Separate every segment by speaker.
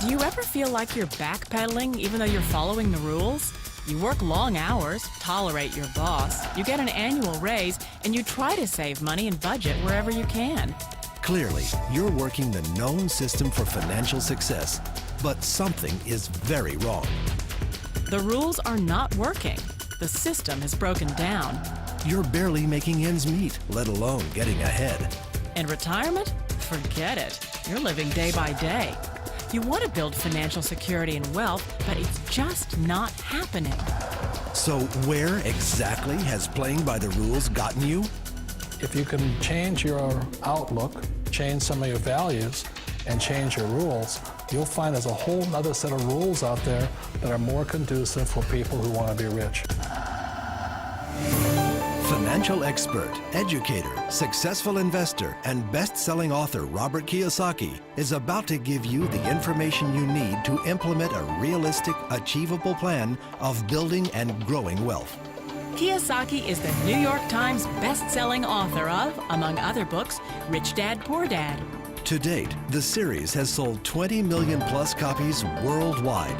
Speaker 1: Do you ever feel like you're backpedaling even though you're following the rules? You work long hours, tolerate your boss, you get an annual raise, and you try to save money and budget wherever you can.
Speaker 2: Clearly, you're working the known system for financial success, but something is very wrong.
Speaker 1: The rules are not working. The system has broken down.
Speaker 2: You're barely making ends meet, let alone getting ahead.
Speaker 1: And retirement? Forget it. You're living day by day. You want to build financial security and wealth, but it's just not happening.
Speaker 2: So where exactly has playing by the rules gotten you?
Speaker 3: If you can change your outlook, change some of your values, and change your rules, you'll find there's a whole other set of rules out there that are more conducive for people who want to be rich.
Speaker 2: Financial expert, educator, successful investor, and best-selling author Robert Kiyosaki is about to give you the information you need to implement a realistic, achievable plan of building and growing wealth.
Speaker 1: Kiyosaki is the New York Times best-selling author of, among other books, Rich Dad, Poor Dad.
Speaker 2: To date, the series has sold 20 million plus copies worldwide.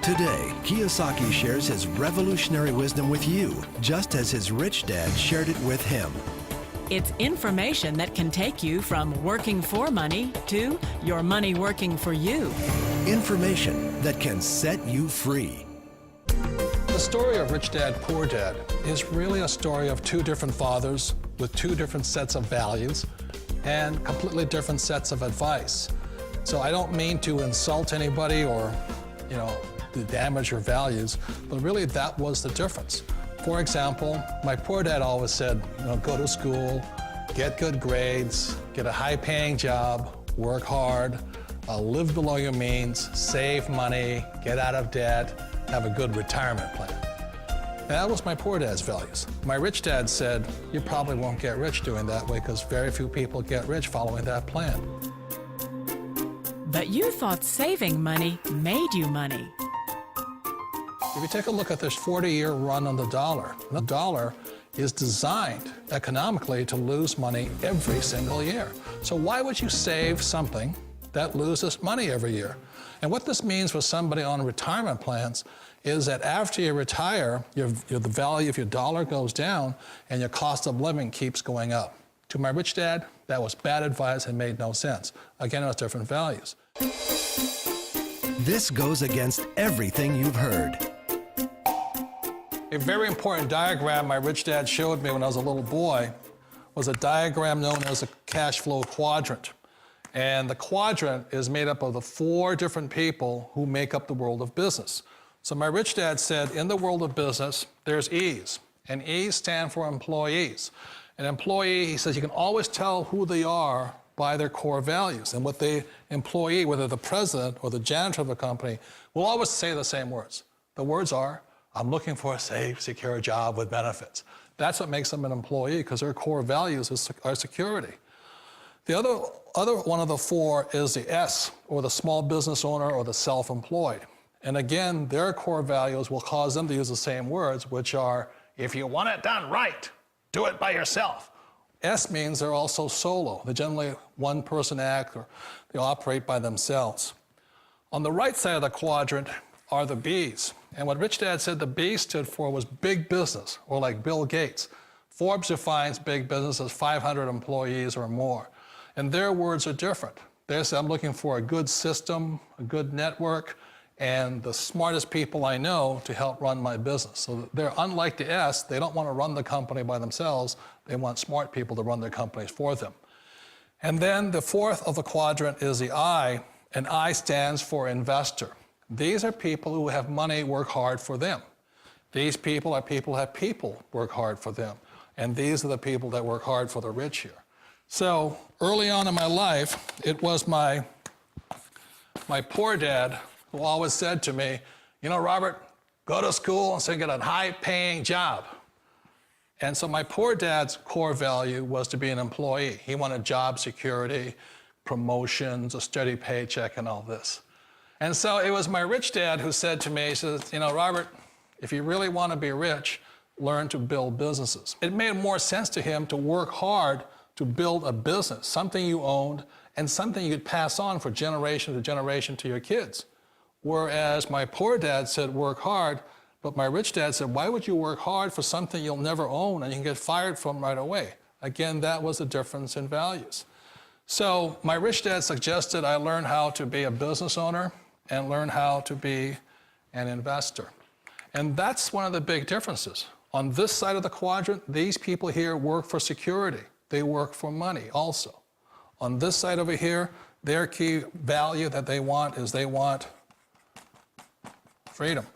Speaker 2: Today, Kiyosaki shares his revolutionary wisdom with you, just as his rich dad shared it with him.
Speaker 1: It's information that can take you from working for money to your money working for you.
Speaker 2: Information that can set you free.
Speaker 3: The story of Rich Dad, Poor Dad is really a story of two different fathers with two different sets of values and completely different sets of advice. So I don't mean to insult anybody or, to damage your values, but really that was the difference. For example, my poor dad always said, go to school, get good grades, get a high-paying job, work hard, live below your means, save money, get out of debt, have a good retirement plan. And that was my poor dad's values. My rich dad said, you probably won't get rich doing that way because very few people get rich following that plan.
Speaker 1: But you thought saving money made you money.
Speaker 3: If you take a look at this 40-year run on the dollar is designed economically to lose money every single year. So why would you save something that loses money every year? And what this means for somebody on retirement plans is that after you retire, the value of your dollar goes down and your cost of living keeps going up. To my rich dad, that was bad advice and made no sense. Again, it was different values.
Speaker 2: This goes against everything you've heard.
Speaker 3: A very important diagram my rich dad showed me when I was a little boy was a diagram known as a cash flow quadrant. And the quadrant is made up of the 4 different people who make up the world of business. So my rich dad said, in the world of business, there's E's, and E's stand for employees. An employee, he says, you can always tell who they are by their core values. And what the employee, whether the president or the janitor of a company, will always say the same words. The words are, I'm looking for a safe, secure job with benefits. That's what makes them an employee, because their core values are security. The other one of the 4 is the S, or the small business owner or the self-employed. And again, their core values will cause them to use the same words, which are, if you want it done right, do it by yourself. S means they're also solo. They're generally one-person act, or they operate by themselves. On the right side of the quadrant are the B's. And what Rich Dad said the B stood for was big business, or like Bill Gates. Forbes defines big business as 500 employees or more. And their words are different. They say, I'm looking for a good system, a good network, and the smartest people I know to help run my business. So they're unlike the S. They don't want to run the company by themselves. They want smart people to run their companies for them. And then the 4th of the quadrant is the I, and I stands for investor. These are people who have money work hard for them. These people are people who have people work hard for them. And these are the people that work hard for the rich here. So early on in my life, it was my poor dad who always said to me, Robert, go to school and so get a high-paying job. And so my poor dad's core value was to be an employee. He wanted job security, promotions, a steady paycheck, and all this. And so it was my rich dad who said to me, he says, Robert, if you really want to be rich, learn to build businesses. It made more sense to him to work hard to build a business, something you owned and something you could pass on for generation to generation to your kids. Whereas my poor dad said, work hard, but my rich dad said, why would you work hard for something you'll never own and you can get fired from right away? Again, that was the difference in values. So my rich dad suggested I learn how to be a business owner and learn how to be an investor. And that's one of the big differences. On this side of the quadrant, these people here work for security. They work for money also. On this side over here, their key value that they want is they want freedom.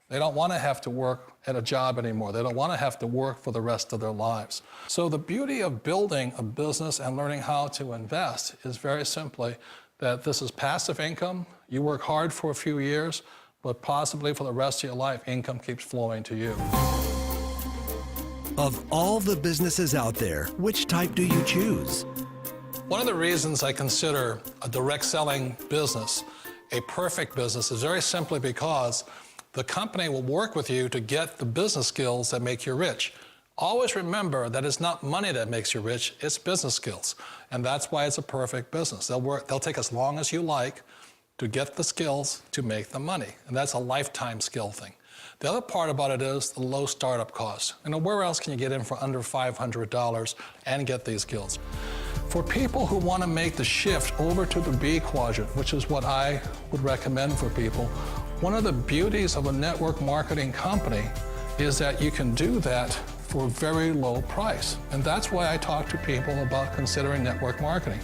Speaker 3: They don't want to have to work at a job anymore. They don't want to have to work for the rest of their lives. So the beauty of building a business and learning how to invest is very simply that this is passive income. You work hard for a few years, but possibly for the rest of your life, income keeps flowing to you.
Speaker 2: Of all the businesses out there, which type do you choose?
Speaker 3: One of the reasons I consider a direct selling business a perfect business is very simply because the company will work with you to get the business skills that make you rich. Always remember that it's not money that makes you rich, it's business skills. And that's why it's a perfect business. They'll take as long as you like to get the skills to make the money. And that's a lifetime skill thing. The other part about it is the low startup cost. Where else can you get in for under $500 and get these skills? For people who want to make the shift over to the B quadrant, which is what I would recommend for people, one of the beauties of a network marketing company is that you can do that for a very low price. And that's why I talk to people about considering network marketing.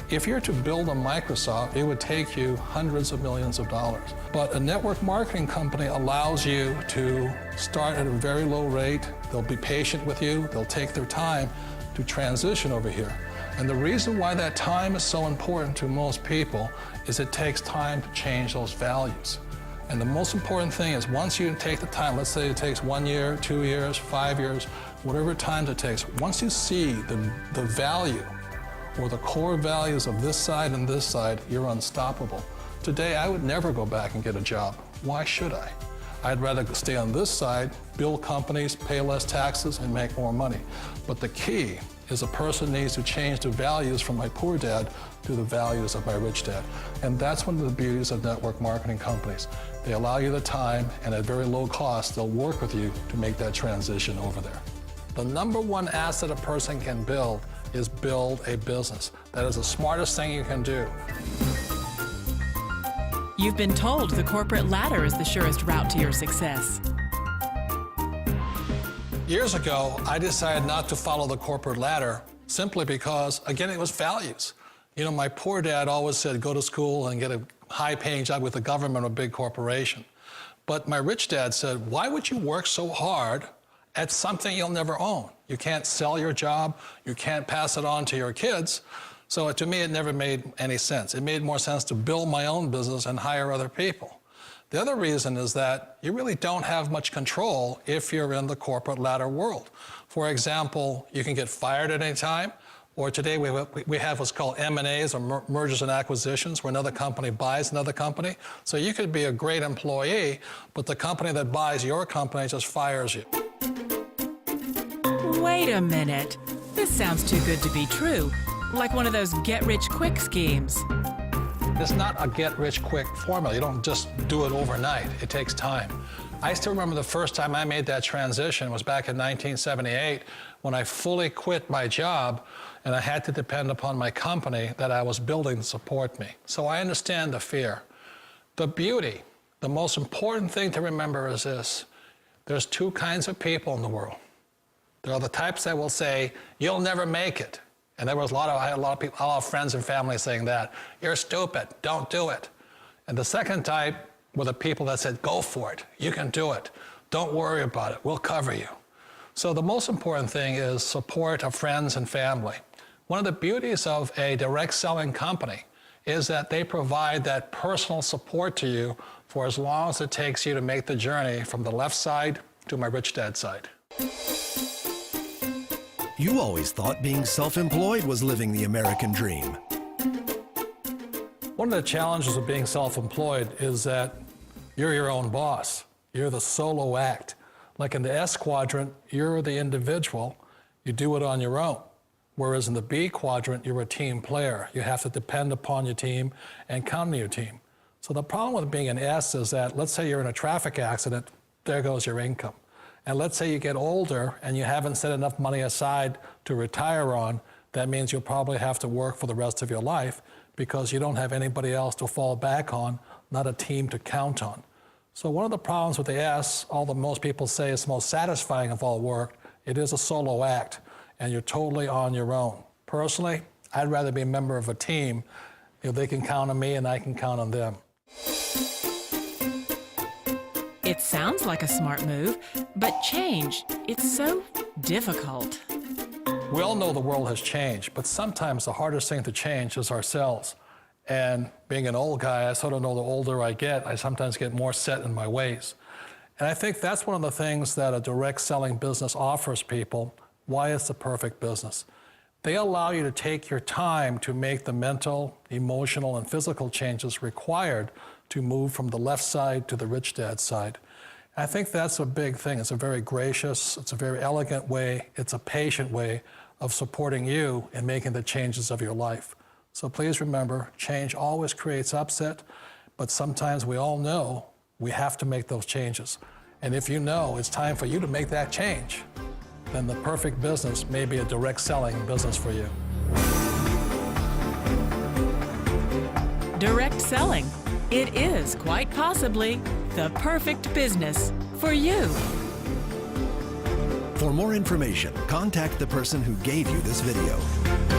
Speaker 3: If you're to build a Microsoft, it would take you hundreds of millions of dollars. But a network marketing company allows you to start at a very low rate. They'll be patient with you. They'll take their time to transition over here. And the reason why that time is so important to most people is it takes time to change those values. And the most important thing is once you take the time, let's say it takes 1 year, 2 years, 5 years, whatever time it takes, once you see the value or the core values of this side and this side, you're unstoppable. Today, I would never go back and get a job. Why should I? I'd rather stay on this side, build companies, pay less taxes, and make more money. But the key is a person needs to change the values from my poor dad to the values of my rich dad. And that's one of the beauties of network marketing companies. They allow you the time, and at very low cost, they'll work with you to make that transition over there. The number one asset a person can build is build a business. That is the smartest thing you can do.
Speaker 1: You've been told the corporate ladder is the surest route to your success.
Speaker 3: Years ago, I decided not to follow the corporate ladder simply because, again, it was values. My poor dad always said, go to school and get a high-paying job with the government or a big corporation. But my rich dad said, why would you work so hard at something you'll never own? You can't sell your job. You can't pass it on to your kids. So to me, it never made any sense. It made more sense to build my own business and hire other people. The other reason is that you really don't have much control if you're in the corporate ladder world. For example, you can get fired at any time, or today we have what's called M&As, or mergers and acquisitions, where another company buys another company. So you could be a great employee, but the company that buys your company just fires you.
Speaker 1: Wait a minute. This sounds too good to be true. Like one of those get-rich-quick schemes.
Speaker 3: It's not a get-rich-quick formula. You don't just do it overnight. It takes time. I still remember the first time I made that transition was back in 1978 when I fully quit my job and I had to depend upon my company that I was building to support me. So I understand the fear. The beauty, the most important thing to remember is this. There's two kinds of people in the world. There are the types that will say, you'll never make it. And I had a lot of friends and family saying that. You're stupid, don't do it. And the second type were the people that said, go for it, you can do it. Don't worry about it, we'll cover you. So the most important thing is support of friends and family. One of the beauties of a direct selling company is that they provide that personal support to you for as long as it takes you to make the journey from the left side to my rich dad side.
Speaker 2: You always thought being self-employed was living the American dream.
Speaker 3: One of the challenges of being self-employed is that you're your own boss. You're the solo act. Like in the S quadrant, you're the individual. You do it on your own. Whereas in the B quadrant, you're a team player. You have to depend upon your team and count on your team. So the problem with being an S is that, let's say you're in a traffic accident, there goes your income. And let's say you get older and you haven't set enough money aside to retire on, that means you'll probably have to work for the rest of your life because you don't have anybody else to fall back on, not a team to count on. So one of the problems with the S, although most people say it's the most satisfying of all work, it is a solo act, and you're totally on your own. Personally, I'd rather be a member of a team. They can count on me and I can count on them.
Speaker 1: It sounds like a smart move, but change, it's so difficult.
Speaker 3: We all know the world has changed, but sometimes the hardest thing to change is ourselves. And being an old guy, I sort of know the older I get, I sometimes get more set in my ways. And I think that's one of the things that a direct selling business offers people, why it's the perfect business. They allow you to take your time to make the mental, emotional, and physical changes required to move from the left side to the rich dad side. I think that's a big thing. It's a very gracious, it's a very elegant way, it's a patient way of supporting you in making the changes of your life. So please remember, change always creates upset, but sometimes we all know we have to make those changes. And if you know it's time for you to make that change, then the perfect business may be a direct selling business for you.
Speaker 1: Direct selling. It is quite possibly the perfect business for you.
Speaker 2: For more information, contact the person who gave you this video.